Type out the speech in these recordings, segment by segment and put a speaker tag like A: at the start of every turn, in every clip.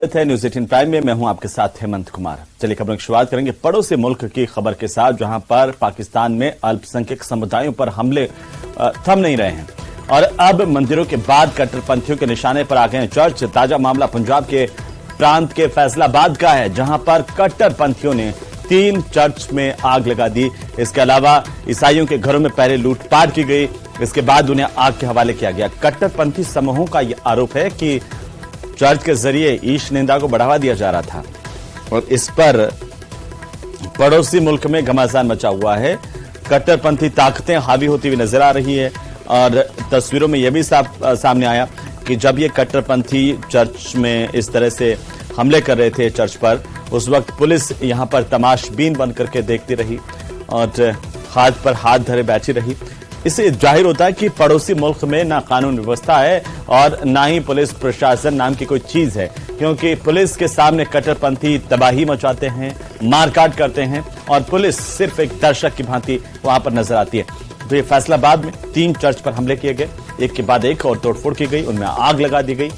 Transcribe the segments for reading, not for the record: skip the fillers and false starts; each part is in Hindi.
A: है न्यूज 18 प्राइम में। मैं हूं आपके साथ हेमंत कुमार। चलिए खबरों की शुरुआत करेंगे पड़ोसी मुल्क की खबर के साथ, जहां पर पाकिस्तान में अल्पसंख्यक समुदायों पर हमले थम नहीं रहे हैं और अब मंदिरों के बाद कट्टरपंथियों के निशाने पर आ गए हैं चर्च। ताजा मामला पंजाब के प्रांत के फैसलाबाद का है, जहां पर कट्टरपंथियों ने 3 चर्च में आग लगा दी। इसके अलावा ईसाइयों के घरों में पहले लूटपाट की गई, इसके बाद उन्हें आग के हवाले किया गया। कट्टरपंथी समूहों का यह आरोप है कि चर्च के जरिए ईश निंदा को बढ़ावा दिया जा रहा था और इस पर पड़ोसी मुल्क में घमासान मचा हुआ है। कट्टरपंथी ताकतें हावी होती हुई नजर आ रही है और तस्वीरों में यह भी सामने आया कि जब ये कट्टरपंथी चर्च में इस तरह से हमले कर रहे थे चर्च पर, उस वक्त पुलिस यहां पर तमाशबीन बनकर के देखती रही और हाथ पर हाथ धरे बैठी रही। इससे जाहिर होता है कि पड़ोसी मुल्क में ना कानून व्यवस्था है और ना ही पुलिस प्रशासन नाम की कोई चीज है, क्योंकि पुलिस के सामने कट्टरपंथी तबाही मचाते हैं, मारकाट करते हैं और पुलिस सिर्फ एक दर्शक की भांति वहां पर नजर आती है। तो ये फैसलाबाद में 3 चर्च पर हमले किए गए, एक के बाद एक और तोड़फोड़ की गई, उनमें आग लगा दी गई।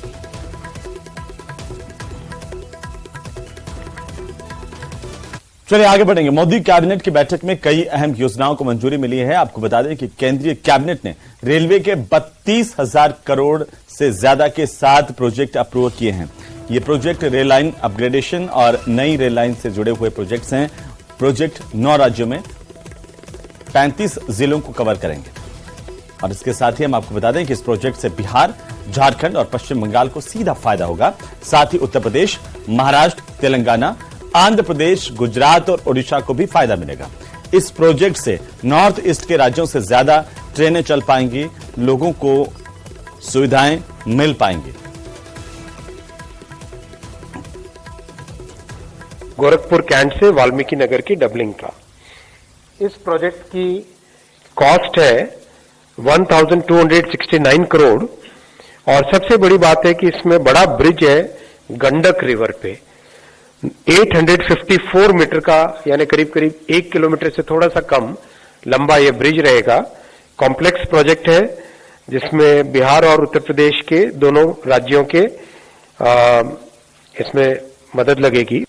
A: चलिए आगे बढ़ेंगे। मोदी कैबिनेट की बैठक में कई अहम योजनाओं को मंजूरी मिली है। आपको बता दें कि केंद्रीय कैबिनेट ने रेलवे के 32,000 करोड़ से ज्यादा के 7 प्रोजेक्ट अप्रूव किए हैं। ये प्रोजेक्ट रेल लाइन अपग्रेडेशन और नई रेल लाइन से जुड़े हुए प्रोजेक्ट्स हैं। प्रोजेक्ट 9 राज्यों में 35 जिलों को कवर करेंगे और इसके साथ ही हम आपको बता दें कि इस प्रोजेक्ट से बिहार, झारखंड और पश्चिम बंगाल को सीधा फायदा होगा। साथ ही उत्तर प्रदेश, महाराष्ट्र, तेलंगाना, आंध्र प्रदेश, गुजरात और ओडिशा को भी फायदा मिलेगा। इस प्रोजेक्ट से नॉर्थ ईस्ट के राज्यों से ज्यादा ट्रेनें चल पाएंगी, लोगों को सुविधाएं मिल पाएंगी।
B: गोरखपुर कैंट से वाल्मीकि नगर की डबलिंग का इस प्रोजेक्ट की कॉस्ट है 1269 करोड़ और सबसे बड़ी बात है कि इसमें बड़ा ब्रिज है गंडक रिवर पे 854 मीटर का, यानी करीब करीब 1 किलोमीटर से थोड़ा सा कम लंबा ये ब्रिज रहेगा। कॉम्प्लेक्स प्रोजेक्ट है जिसमें बिहार और उत्तर प्रदेश के दोनों राज्यों के इसमें मदद लगेगी।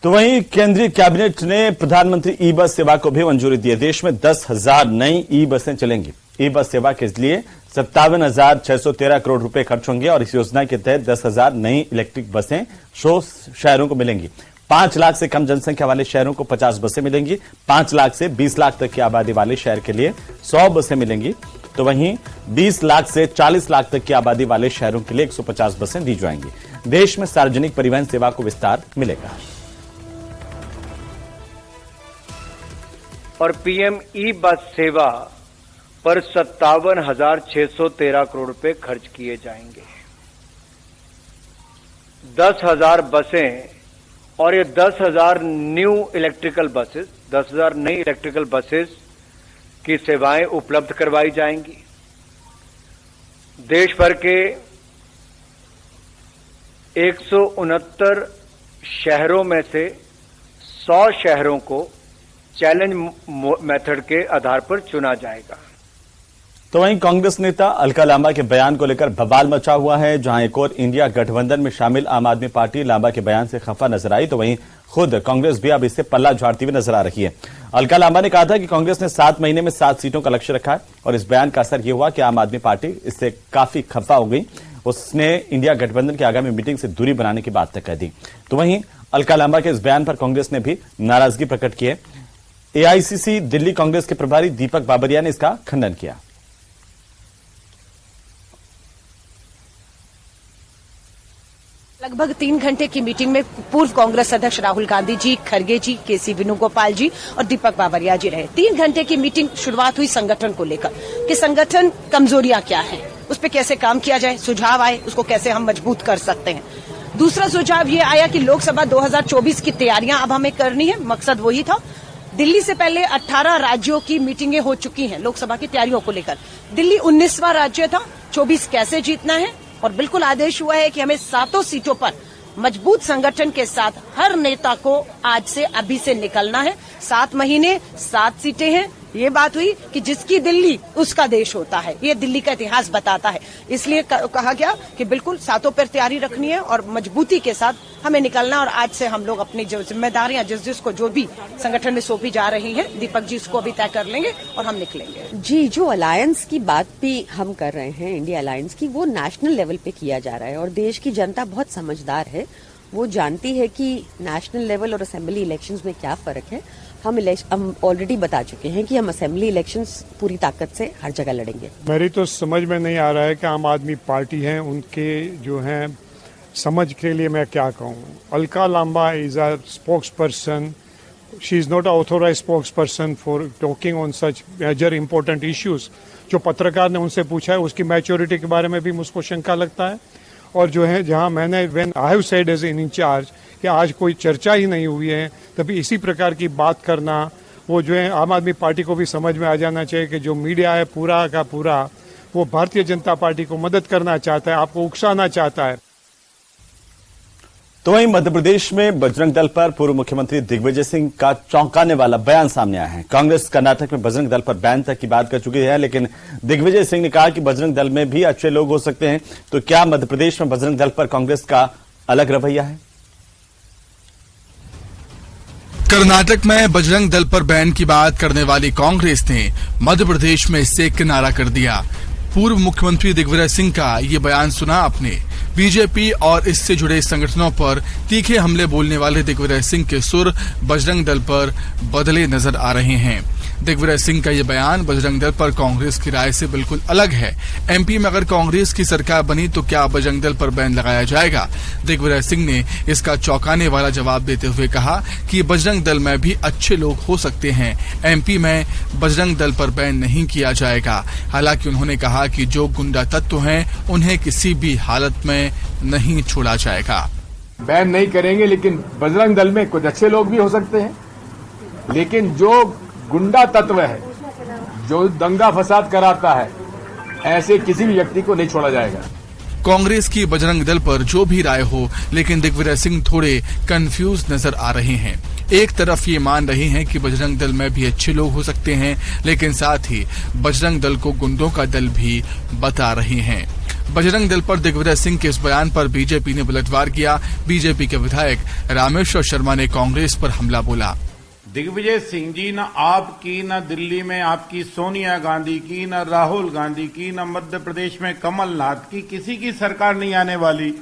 A: तो वहीं केंद्रीय कैबिनेट ने प्रधानमंत्री ई बस सेवा को भी मंजूरी दी है। देश में 10,000 नई ई बसें चलेंगी। ई बस सेवा के लिए 57,613 करोड़ रुपए खर्च होंगे और इस योजना के तहत 10,000 नई इलेक्ट्रिक बसें 100 शहरों को मिलेंगी। 5 लाख से कम जनसंख्या वाले शहरों को 50 बसें मिलेंगी। 5 लाख से 20 लाख तक की आबादी वाले शहर के लिए 100 बसें मिलेंगी। तो वहीं 20 लाख से 40 लाख तक की आबादी वाले शहरों के लिए 150 बसें दी जाएंगी। देश में सार्वजनिक परिवहन सेवा को विस्तार मिलेगा।
C: और पीएम ई बस सेवा पर 57,613 करोड़ रुपए खर्च किए जाएंगे। 10,000 बसें और ये 10,000 न्यू इलेक्ट्रिकल बसेस, 10,000 नई इलेक्ट्रिकल बसेस की सेवाएं उपलब्ध करवाई जाएंगी। देश भर के 169 शहरों में से 100 शहरों को चैलेंज मेथड के आधार पर चुना जाएगा।
A: तो वहीं कांग्रेस नेता अलका लांबा के बयान को लेकर बवाल मचा हुआ है। जहां एक और इंडिया गठबंधन में शामिल आम आदमी पार्टी लांबा के बयान से खफा नजर आई, तो वहीं खुद कांग्रेस भी अब इससे पल्ला झाड़ती हुई नजर आ रही है। अलका लांबा ने कहा था कि कांग्रेस ने 7 महीने में 7 सीटों का लक्ष्य रखा है और इस बयान का असर यह हुआ कि आम आदमी पार्टी इससे काफी खफा हो गई। उसने इंडिया गठबंधन की आगामी मीटिंग से दूरी बनाने की बात तक कह दी। तो वहीं अलका लांबा के इस बयान पर कांग्रेस ने भी नाराजगी प्रकट की है। एआईसीसी दिल्ली कांग्रेस के प्रभारी दीपक बाबरिया ने इसका खंडन किया।
D: लगभग 3 घंटे की मीटिंग में पूर्व कांग्रेस अध्यक्ष राहुल गांधी जी, खरगे जी, केसी वेणुगोपाल जी और दीपक बाबरिया जी रहे। 3 घंटे की मीटिंग शुरुआत हुई संगठन को लेकर कि संगठन कमजोरियां क्या हैं, उस पर कैसे काम किया जाए, सुझाव आए उसको कैसे हम मजबूत कर सकते हैं। दूसरा सुझाव ये आया कि लोकसभा 2024 की तैयारियां अब हमें करनी है। मकसद वही था। दिल्ली से पहले 18 राज्यों की मीटिंगें हो चुकी हैं लोकसभा की तैयारियों को लेकर। दिल्ली 19वां राज्य था। 24 कैसे जीतना है और बिल्कुल आदेश हुआ है कि हमें 7 सीटों पर मजबूत संगठन के साथ हर नेता को आज से अभी से निकलना है। 7 महीने 7 सीटें हैं, ये बात हुई कि जिसकी दिल्ली उसका देश होता है, ये दिल्ली का इतिहास बताता है। इसलिए कहा गया कि बिल्कुल सातों पर तैयारी रखनी है और मजबूती के साथ हमें निकलना। और आज से हम लोग अपनी जो जिम्मेदारियां जिसको जो भी संगठन में सौंपी जा रही हैं, दीपक जी इसको अभी तय कर लेंगे और हम निकलेंगे।
E: जी, जो अलायंस की बात भी हम कर रहे हैं, इंडिया अलायंस की, वो नेशनल लेवल पे किया जा रहा है और देश की जनता बहुत समझदार है। वो जानती है कि नेशनल लेवल और असेंबली इलेक्शंस में क्या फर्क है। हम ऑलरेडी बता चुके हैं कि हम असेंबली इलेक्शंस पूरी ताकत से हर जगह लड़ेंगे।
F: मेरी तो समझ में नहीं आ रहा है कि आम आदमी पार्टी है, उनके जो हैं समझ के लिए मैं क्या कहूँ। Alka Lamba is a spokesperson, she is not a authorised spokesperson for talking on such major important issues. जो पत्रकार ने उनसे पूछा है उसकी मैच्योरिटी के बारे में भी मुझको शंका लगता है। और जो है जहां मैंने when I have said as in in charge कि आज कोई चर्चा ही नहीं हुई है, तभी इसी प्रकार की बात करना, वो जो है आम आदमी पार्टी को भी समझ में आ जाना चाहिए कि जो मीडिया है पूरा का पूरा वो भारतीय जनता पार्टी को मदद करना चाहता है, आपको उकसाना चाहता है।
A: तो वहीं मध्य प्रदेश में बजरंग दल पर पूर्व मुख्यमंत्री दिग्विजय सिंह का चौंकाने वाला बयान सामने आया है। कांग्रेस कर्नाटक में बजरंग दल पर बैन तक की बात कर चुकी है, लेकिन दिग्विजय सिंह ने कहा कि बजरंग दल में भी अच्छे लोग हो सकते हैं। तो क्या मध्य प्रदेश में बजरंग दल पर कांग्रेस का अलग रवैया है?
G: कर्नाटक में बजरंग दल पर बैन की बात करने वाली कांग्रेस ने मध्य प्रदेश में इससे किनारा कर दिया। पूर्व मुख्यमंत्री दिग्विजय सिंह का ये बयान सुना आपने। बीजेपी और इससे जुड़े संगठनों पर तीखे हमले बोलने वाले दिग्विजय सिंह के सुर बजरंग दल पर बदले नजर आ रहे हैं। दिग्विजय सिंह का ये बयान बजरंग दल पर कांग्रेस की राय से बिल्कुल अलग है। एमपी में अगर कांग्रेस की सरकार बनी तो क्या बजरंग दल पर बैन लगाया जाएगा? दिग्विजय सिंह ने इसका चौंकाने वाला जवाब देते हुए कहा कि बजरंग दल में भी अच्छे लोग हो सकते हैं, एमपी में बजरंग दल पर बैन नहीं किया जाएगा। हालांकि उन्होंने कहा कि जो गुंडा तत्व हैं उन्हें किसी भी हालत में नहीं छोड़ा जाएगा।
H: बैन नहीं करेंगे, लेकिन बजरंग दल में कुछ अच्छे लोग भी हो सकते हैं, लेकिन जो गुंडा तत्व है, जो दंगा फसाद कराता है, ऐसे किसी भी व्यक्ति को नहीं छोड़ा जाएगा।
G: कांग्रेस की बजरंग दल पर जो भी राय हो, लेकिन दिग्विजय सिंह थोड़े कंफ्यूज नजर आ रहे हैं। एक तरफ ये मान रहे हैं कि बजरंग दल में भी अच्छे लोग हो सकते हैं, लेकिन साथ ही बजरंग दल को गुंडों का दल भी बता रहे हैं। बजरंग दल पर दिग्विजय सिंह के इस बयान पर बीजेपी ने पलटवार किया। बीजेपी के विधायक रामेश्वर शर्मा ने कांग्रेस पर हमला बोला।
I: दिग्विजय सिंह जी, न आपकी, न दिल्ली में आपकी सोनिया गांधी की, न राहुल गांधी की, न मध्य प्रदेश में कमलनाथ की, किसी की सरकार नहीं आने वाली।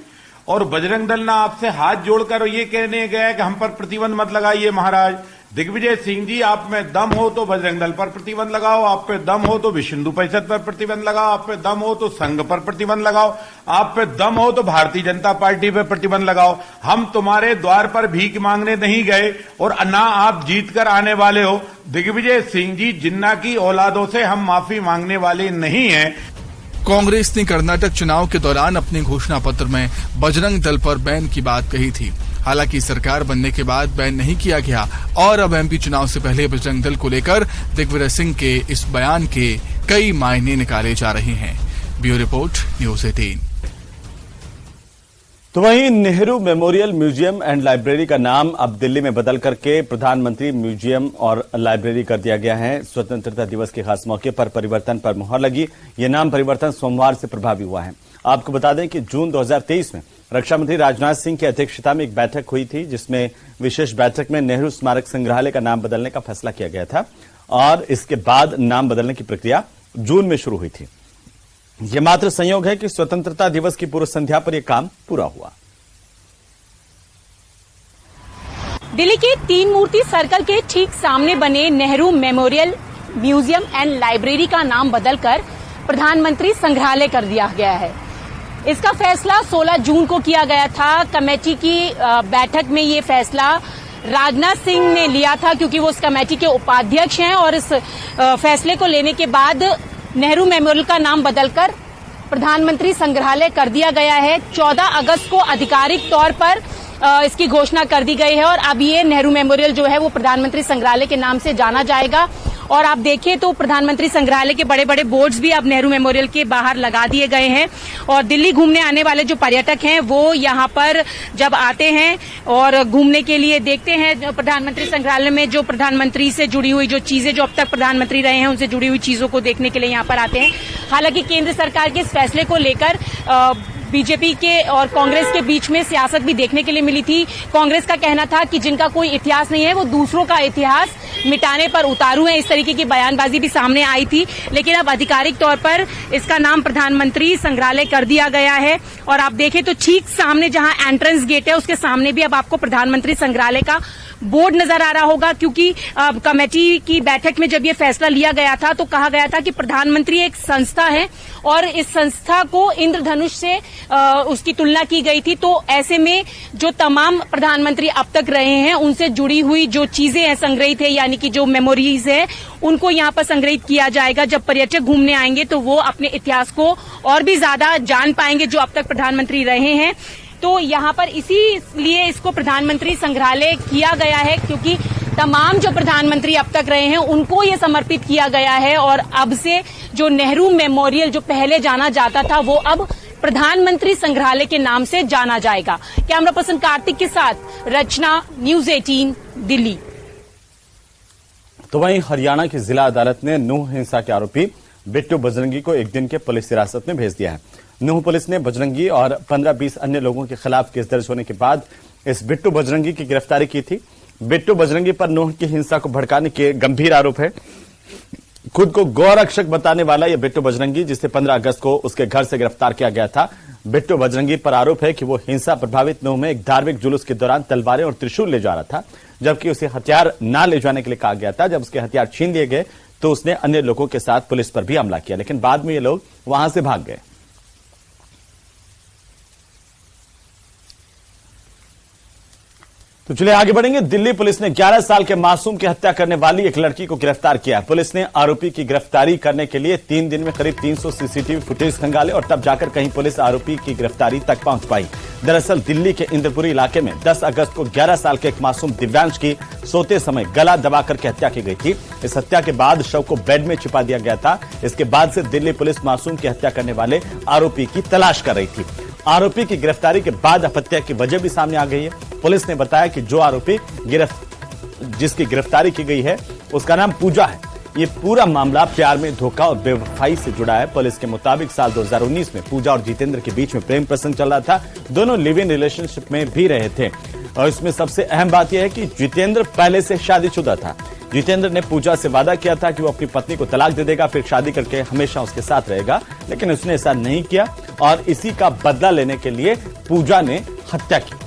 I: और बजरंग दल ना आपसे हाथ जोड़कर ये कहने गया कि हम पर प्रतिबंध मत लगाइए महाराज। दिग्विजय सिंह जी, आप में दम हो तो बजरंग दल पर प्रतिबंध लगाओ, आप पे दम हो तो विश्व हिंदू परिषद पर प्रतिबंध लगाओ, आप पे दम हो तो संघ पर प्रतिबंध लगाओ, आप पे दम हो तो भारतीय जनता पार्टी पर प्रतिबंध लगाओ। हम तुम्हारे द्वार पर भीख मांगने नहीं गए और ना आप जीत कर आने वाले हो। दिग्विजय सिंह जी, जिन्ना की औलादों से हम माफी मांगने वाले नहीं हैं।
G: कांग्रेस ने कर्नाटक चुनाव के दौरान अपने घोषणा पत्र में बजरंग दल पर बैन की बात कही थी। हालांकि सरकार बनने के बाद बैन नहीं किया गया और अब एमपी चुनाव से पहले बजरंग दल को लेकर दिग्विजय सिंह के इस बयान के कई मायने निकाले जा रहे हैं। Bureau report, news 18।
A: तो वहीं Nehru memorial museum and library का नाम अब दिल्ली में बदल करके प्रधानमंत्री म्यूजियम और लाइब्रेरी कर दिया गया है। स्वतंत्रता दिवस के खास मौके पर परिवर्तन पर मुहर लगी। यह नाम परिवर्तन सोमवार से प्रभावी हुआ है। आपको बता दें कि जून 2023 में रक्षा मंत्री राजनाथ सिंह की अध्यक्षता में एक बैठक हुई थी, जिसमें विशेष बैठक में नेहरू स्मारक संग्रहालय का नाम बदलने का फैसला किया गया था और इसके बाद नाम बदलने की प्रक्रिया जून में शुरू हुई थी। यह मात्र संयोग है कि स्वतंत्रता दिवस की पूर्व संध्या पर यह काम पूरा हुआ।
J: दिल्ली के तीन मूर्ति सर्कल के ठीक सामने बने Nehru memorial museum and library का नाम बदलकर प्रधानमंत्री संग्रहालय कर दिया गया है। इसका फैसला 16 जून को किया गया था। कमेटी की बैठक में ये फैसला राजनाथ सिंह ने लिया था, क्योंकि वो उस कमेटी के उपाध्यक्ष हैं और इस फैसले को लेने के बाद नेहरू मेमोरियल का नाम बदलकर प्रधानमंत्री संग्रहालय कर दिया गया है। 14 अगस्त को आधिकारिक तौर पर इसकी घोषणा कर दी गई है और अब ये नेहरू मेमोरियल जो है वो प्रधानमंत्री संग्रहालय के नाम से जाना जाएगा और आप देखें तो प्रधानमंत्री संग्रहालय के बड़े बड़े बोर्ड्स भी अब नेहरू मेमोरियल के बाहर लगा दिए गए हैं और दिल्ली घूमने आने वाले जो पर्यटक हैं वो यहाँ पर जब आते हैं और घूमने के लिए देखते हैं प्रधानमंत्री संग्रहालय में जो प्रधानमंत्री से जुड़ी हुई जो चीजें जो अब तक प्रधानमंत्री रहे हैं उनसे जुड़ी हुई चीजों को देखने के लिए यहाँ पर आते हैं। हालांकि केंद्र सरकार के इस फैसले को लेकर बीजेपी के और कांग्रेस के बीच में सियासत भी देखने के लिए मिली थी। कांग्रेस का कहना था कि जिनका कोई इतिहास नहीं है वो दूसरों का इतिहास मिटाने पर उतारू है, इस तरीके की बयानबाजी भी सामने आई थी। लेकिन अब आधिकारिक तौर पर इसका नाम प्रधानमंत्री संग्रहालय कर दिया गया है और आप देखें तो ठीक सामने जहां एंट्रेंस गेट है उसके सामने भी अब आपको प्रधानमंत्री संग्रहालय का बोर्ड नजर आ रहा होगा, क्योंकि कमेटी की बैठक में जब ये फैसला लिया गया था तो कहा गया था कि प्रधानमंत्री एक संस्था है और इस संस्था को इंद्रधनुष से उसकी तुलना की गई थी। तो ऐसे में जो तमाम प्रधानमंत्री अब तक रहे हैं उनसे जुड़ी हुई जो चीजें हैं संग्रहित है, यानी कि जो मेमोरीज है उनको यहाँ पर संग्रहित किया जाएगा। जब पर्यटक घूमने आएंगे तो वो अपने इतिहास को और भी ज्यादा जान पाएंगे जो अब तक प्रधानमंत्री रहे हैं। तो यहाँ पर इसीलिए इसको प्रधानमंत्री संग्रहालय किया गया है, क्योंकि तमाम जो प्रधानमंत्री अब तक रहे हैं उनको ये समर्पित किया गया है और अब से जो नेहरू मेमोरियल जो पहले जाना जाता था वो अब प्रधानमंत्री संग्रहालय के नाम से जाना जाएगा। कैमरा पर्सन कार्तिक के साथ रचना, न्यूज 18 दिल्ली।
A: तो वहीं हरियाणा की जिला अदालत ने नूह हिंसा के आरोपी बिट्टू बजरंगी को एक दिन के पुलिस हिरासत में भेज दिया है। नूह पुलिस ने बजरंगी और 15-20 अन्य लोगों के खिलाफ केस दर्ज होने के बाद इस बिट्टू बजरंगी की गिरफ्तारी की थी। बिट्टू बजरंगी पर नूह की हिंसा को भड़काने के गंभीर आरोप है। खुद को गौरक्षक बताने वाला यह बिट्टू बजरंगी, जिसे 15 अगस्त को उसके घर से गिरफ्तार किया गया था। बिट्टू बजरंगी पर आरोप है कि वो हिंसा प्रभावित नूह में एक धार्मिक जुलूस के दौरान तलवारें और त्रिशूल ले जा रहा था, जबकि उसे हथियार न ले जाने के लिए कहा गया था। जब उसके हथियार छीन लिए गए तो उसने अन्य लोगों के साथ पुलिस पर भी हमला किया, लेकिन बाद में ये लोग वहां से भाग गए। तो चलिए आगे बढ़ेंगे। दिल्ली पुलिस ने 11 साल के मासूम की हत्या करने वाली एक लड़की को गिरफ्तार किया है। पुलिस ने आरोपी की गिरफ्तारी करने के लिए 3 दिन में करीब 300 सीसीटीवी फुटेज खंगाले और तब जाकर कहीं पुलिस आरोपी की गिरफ्तारी तक पहुंच पाई। दरअसल दिल्ली के इंद्रपुरी इलाके में 10 अगस्त को 11 साल के एक मासूम दिव्यांश की सोते समय गला दबाकर के हत्या की गई थी। इस हत्या के बाद शव को बेड में छिपा दिया गया था। इसके बाद से दिल्ली पुलिस मासूम की हत्या करने वाले आरोपी की तलाश कर रही थी। आरोपी की गिरफ्तारी के बाद हत्या की वजह भी सामने आ गई है। पुलिस ने बताया कि जो आरोपी जिसकी गिरफ्तारी की गई है उसका नाम पूजा है। ये पूरा मामला प्यार में धोखा और बेवफाई से जुड़ा है। पुलिस के मुताबिक साल 2019 में पूजा और जितेंद्र के बीच में प्रेम प्रसंग चल रहा था। दोनों लिव इन रिलेशनशिप में भी रहे थे और इसमें सबसे अहम बात यह है कि जितेंद्र पहले से शादीशुदा था। जितेंद्र ने पूजा से वादा किया था कि वो अपनी पत्नी को तलाक दे देगा, फिर शादी करके हमेशा उसके साथ रहेगा, लेकिन उसने ऐसा नहीं किया और इसी का बदला लेने के लिए पूजा ने हत्या की।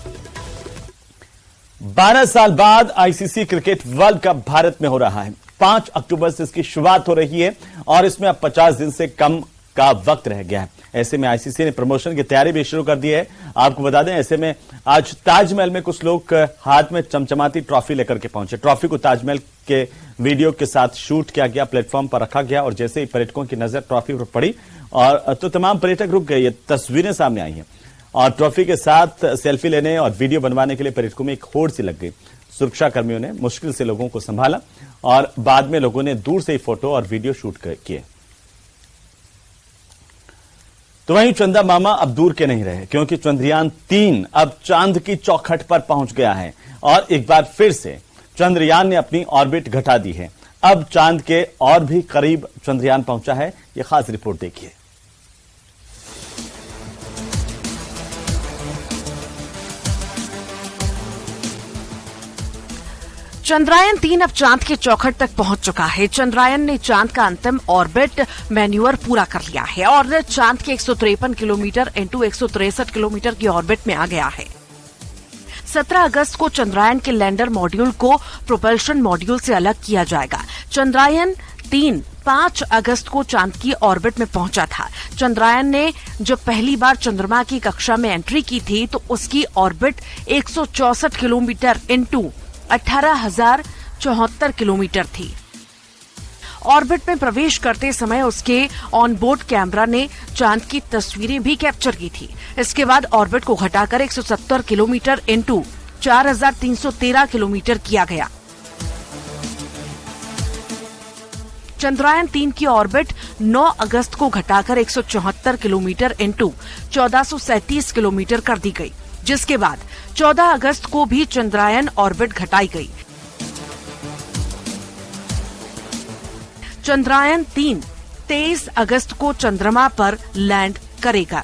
A: 12 साल बाद ICC cricket world cup Bharat में हो रहा है। 5 अक्टूबर से इसकी शुरुआत हो रही है और इसमें अब 50 दिन से कम का वक्त रह गया है। ऐसे में आईसीसी ने प्रमोशन की तैयारी भी शुरू कर दी है। आपको बता दें, ऐसे में आज ताजमहल में कुछ लोग हाथ में चमचमाती ट्रॉफी लेकर के पहुंचे। ट्रॉफी को ताजमहल के वीडियो के साथ शूट किया गया, प्लेटफॉर्म पर रखा गया और जैसे ही पर्यटकों की नजर ट्रॉफी पर पड़ी और तो तमाम पर्यटक रुक गए। ये तस्वीरें सामने आई हैं और ट्रॉफी के साथ सेल्फी लेने और वीडियो बनवाने के लिए पर्यटकों में एक होड़ सी लग गई। सुरक्षा कर्मियों ने मुश्किल से लोगों को संभाला और बाद में लोगों ने दूर से ही फोटो और वीडियो शूट किए। तो वहीं चंदा मामा अब दूर के नहीं रहे, क्योंकि चंद्रयान 3 अब चांद की चौखट पर पहुंच गया है और एक बार फिर से चंद्रयान ने अपनी ऑर्बिट घटा दी है। अब चांद के और भी करीब चंद्रयान पहुंचा है। यह खास रिपोर्ट देखिए।
K: चंद्रयान 3 अब चांद के चौखट तक पहुंच चुका है। चंद्रयान ने चांद का अंतिम ऑर्बिट मैन्यूअर पूरा कर लिया है और चांद के 153 किलोमीटर इंटू 163 किलोमीटर की ऑर्बिट में आ गया है। 17 अगस्त को चंद्रयान के लैंडर मॉड्यूल को प्रोपल्शन मॉड्यूल से अलग किया जाएगा। चंद्रयान 3 5 अगस्त को चांद की ऑर्बिट में पहुंचा था। चंद्रयान ने जब पहली बार चंद्रमा की कक्षा में एंट्री की थी तो उसकी ऑर्बिट 164 किलोमीटर इंटू 18,074 किलोमीटर थी। ऑर्बिट में प्रवेश करते समय उसके ऑनबोर्ड कैमरा ने चांद की तस्वीरें भी कैप्चर की थी। इसके बाद ऑर्बिट को घटाकर 170 किलोमीटर इंटू 4,313 किलोमीटर किया गया। चंद्रयान 3 की ऑर्बिट 9 अगस्त को घटाकर 174 किलोमीटर इंटू 1437 किलोमीटर कर दी गई, जिसके बाद 14 अगस्त को भी चंद्रयान ऑर्बिट घटाई गई। चंद्रयान 3 23 अगस्त को चंद्रमा पर लैंड करेगा।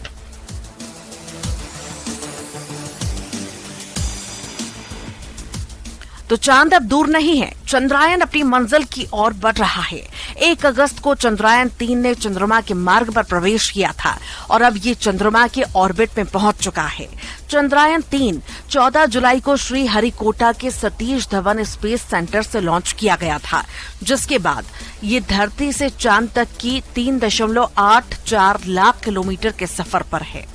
K: तो चांद अब दूर नहीं है, चंद्रयान अपनी मंजिल की ओर बढ़ रहा है। 1 अगस्त को चंद्रयान 3 ने चंद्रमा के मार्ग पर प्रवेश किया था और अब ये चंद्रमा के ऑर्बिट में पहुंच चुका है। चंद्रयान 3 14 जुलाई को श्रीहरिकोटा के सतीश धवन स्पेस सेंटर से लॉन्च किया गया था, जिसके बाद ये धरती से चांद तक की 3.84 लाख किलोमीटर के सफर पर है।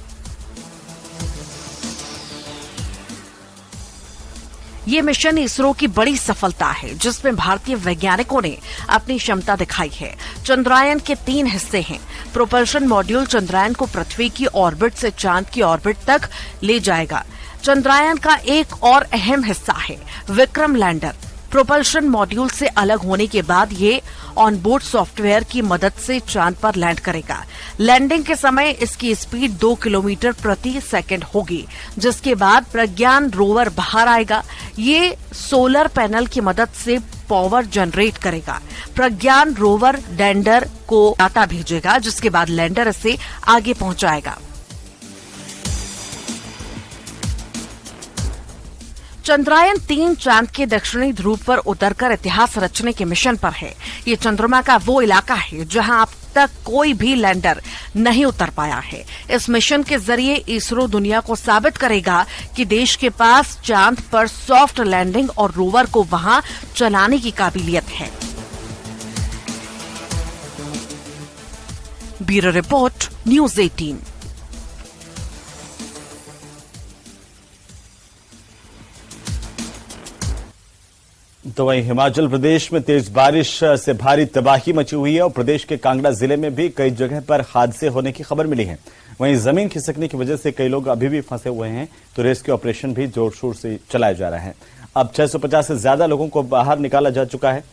K: ये मिशन इसरो की बड़ी सफलता है, जिसमें भारतीय वैज्ञानिकों ने अपनी क्षमता दिखाई है। चंद्रयान के 3 हिस्से हैं। प्रोपल्शन मॉड्यूल चंद्रयान को पृथ्वी की ऑर्बिट से चांद की ऑर्बिट तक ले जाएगा। चंद्रयान का एक और अहम हिस्सा है विक्रम लैंडर। प्रोपल्शन मॉड्यूल से अलग होने के बाद ये ऑनबोर्ड सॉफ्टवेयर की मदद से चांद पर लैंड करेगा। लैंडिंग के समय इसकी स्पीड 2 किलोमीटर प्रति सेकंड होगी, जिसके बाद प्रज्ञान रोवर बाहर आएगा। ये सोलर पैनल की मदद से पावर जनरेट करेगा। प्रज्ञान रोवर लैंडर को डाटा भेजेगा, जिसके बाद लैंडर इसे आगे पहुंचाएगा। चंद्रयान 3 चांद के दक्षिणी ध्रुव पर उतरकर इतिहास रचने के मिशन पर है। ये चंद्रमा का वो इलाका है जहां अब तक कोई भी लैंडर नहीं उतर पाया है। इस मिशन के जरिए इसरो दुनिया को साबित करेगा कि देश के पास चांद पर सॉफ्ट लैंडिंग और रोवर को वहां चलाने की काबिलियत है। Bureau report, news 18।
A: तो वहीं हिमाचल प्रदेश में तेज बारिश से भारी तबाही मची हुई है और प्रदेश के कांगड़ा जिले में भी कई जगह पर हादसे होने की खबर मिली है। वहीं जमीन खिसकने की वजह से कई लोग अभी भी फंसे हुए हैं, तो रेस्क्यू ऑपरेशन भी जोर शोर से चलाया जा रहा है। अब 650 से ज्यादा लोगों को बाहर निकाला जा चुका है।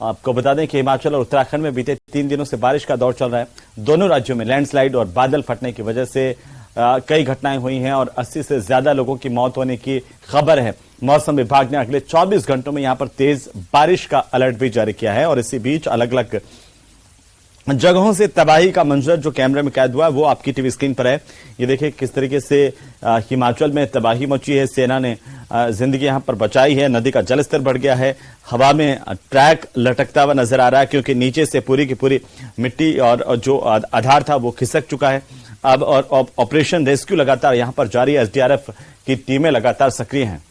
A: आपको बता दें कि हिमाचल और उत्तराखंड में बीते 3 दिनों से बारिश का दौर चल रहा है। दोनों राज्यों में लैंडस्लाइड और बादल फटने की वजह से कई घटनाएं हुई हैं और 80 से ज्यादा लोगों की मौत होने की खबर है। मौसम विभाग ने अगले 24 घंटों में यहां पर तेज बारिश का अलर्ट भी जारी किया है और इसी बीच अलग अलग जगहों से तबाही का मंजर जो कैमरे में कैद हुआ है वो आपकी टीवी स्क्रीन पर है। ये देखिए किस तरीके से हिमाचल में तबाही मची है। सेना ने जिंदगी यहां पर बचाई है। नदी का जलस्तर बढ़ गया है। हवा में ट्रैक लटकता हुआ नजर आ रहा है, क्योंकि नीचे से पूरी की पूरी मिट्टी और जो आधार था वो खिसक चुका है। अब और ऑपरेशन रेस्क्यू लगातार यहां पर जारी है। एसडीआरएफ की टीमें लगातार सक्रिय हैं।